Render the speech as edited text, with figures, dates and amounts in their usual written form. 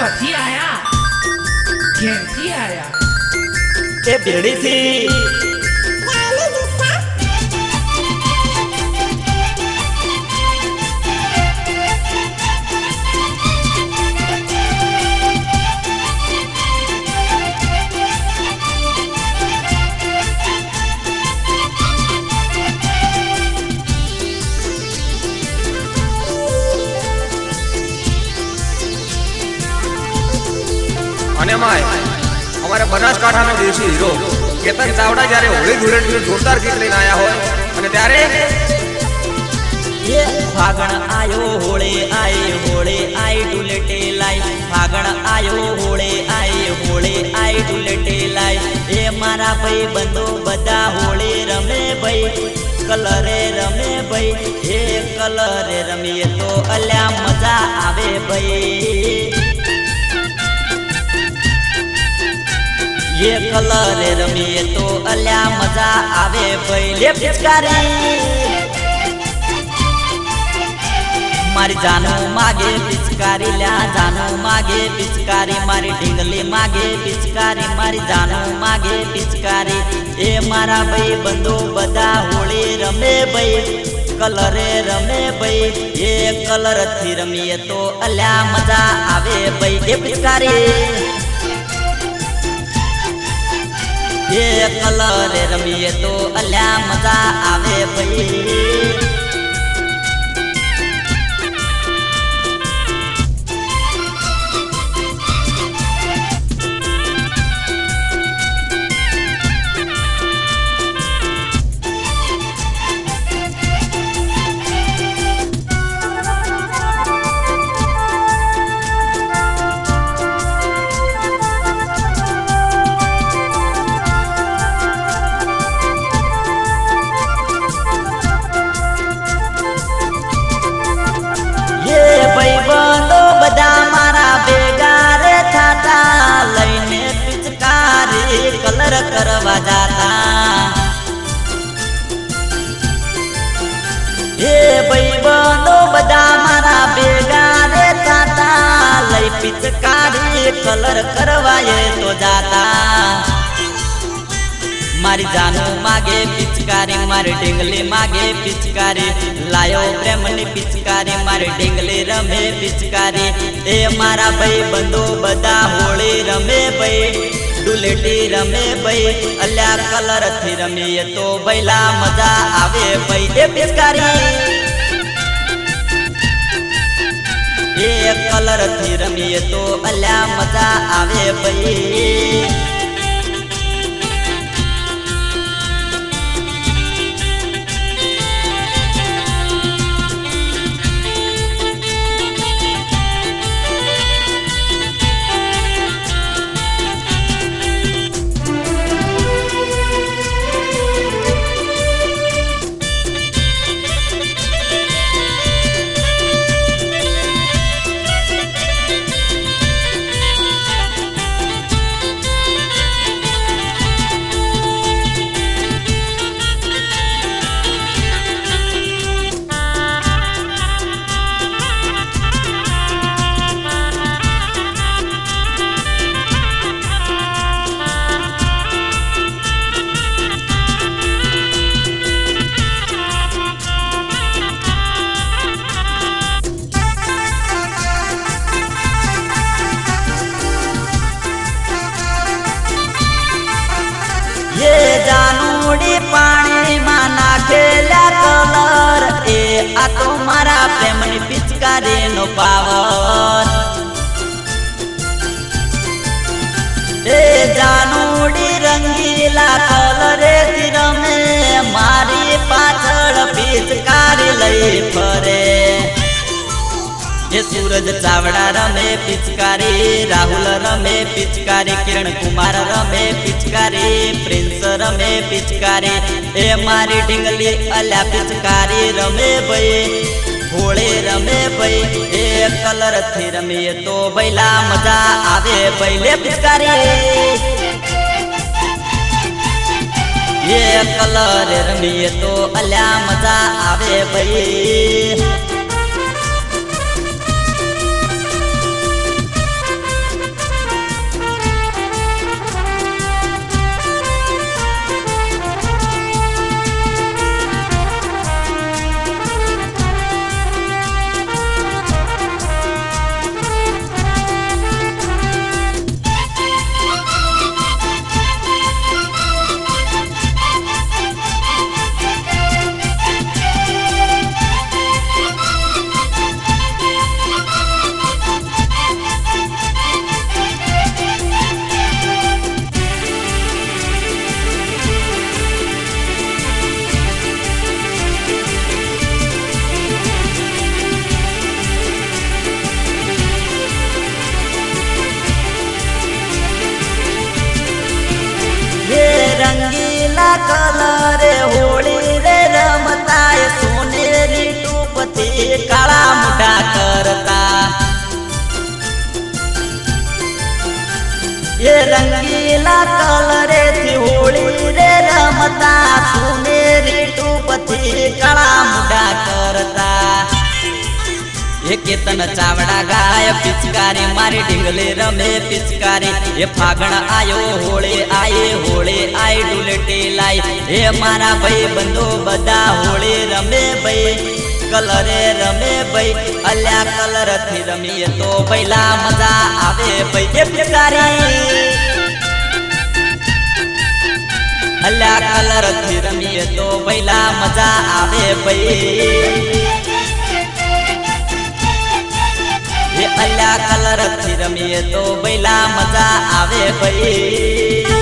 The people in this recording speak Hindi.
ચોથી આયા ઘેરથી આયા એ ભેડીથી અને અમારે બનાસકાંઠાનો દેશી હીરો કેતન ચાવડા જ્યારે હોળી ધૂળેટીનું જોરદાર ગીત લઈને આવ્યા હોય અને ત્યારે फागण आयो होळे आई डुलटे लाई फागण आयो होळे आई डुलटे लाई ए मारा भाई बंदो बदा होळे रमे भाई कलरे रमे भाई ए कलरे रमीए तो अल्या मजा आवे भाई ये कलरे रमीए तो अल्या मजा आवे भाई ले पिचकारी मारी जानू मागे पिचकारी ल्या जानू मागे पिचकारी मारी ढींगली मागे पिचकारी मारी जानू मागे पिचकारी ए मारा भाई बंदो बदा होली रमे भाई कलरे रमे भाई ये कलर थी रमीए तो अल्या मजा आवे भाई ए पिचकारी ये कलरे रमीए तो अल्या मजा आवे भाई कलर करवा जाता हे भाई बंदो बदा मारा बेगा रे थाता लई पिचकारी कलर करवाए तो जाता मारी जानू मागे पिचकारी मारी ढींगली मागे पिचकारी लायो प्रेमनी पिचकारी मारी ढींगली रमे पिचकारी ए मारा भाई बंदो बदा होली रमे भाई डुलेटी रमे भाई अल्या कलर थी रमीए तो बैला मजा आवे भाई ए पिचकारी ये कलर थी रमीए तो अल्या मजा आवे भाई ये जानूडी पानी में नाखेला कलर ए आ तो मारा प्रेमनी पिचकारी नो पावर ए जानूडी रंगीला कलर तीर में मारी पाछड़ पिचकारी लई फरे ये सूरज चावड़ा रमे पिचकारी राहुल रमे पिचकारी किरण कुमार रमे पिचकारी प्रिंस रमे पिचकारी ए मारी ढींगली अल्या पिचकारी रमे भाई होली रमे भाई ए कलर थी रमीए तो बैला मजा आवे बैले पिचकारी ये कलर रमीए तो अल्या मजा आवे भाई कलरे थी होली रे रमता सुनेरी टूपथी कड़ा मुडा करता ये केतन चावड़ा गाय पिचकारी मारी ढींगले रमे पिचकारी ये फागण आयो होळे आए डुलेटे लाई हे मारा भाई बंधु बदा होळे रमे भाई कलरे रमे भाई अल्या कलर थी रमीए तो बैला मजा आवे भाई ये पिचकारी अल्या कलर थी रमीए तो बैला मजा आवे भाई ये अल्लाह कलर थी रमीए तो बैला मजा आवे भाई।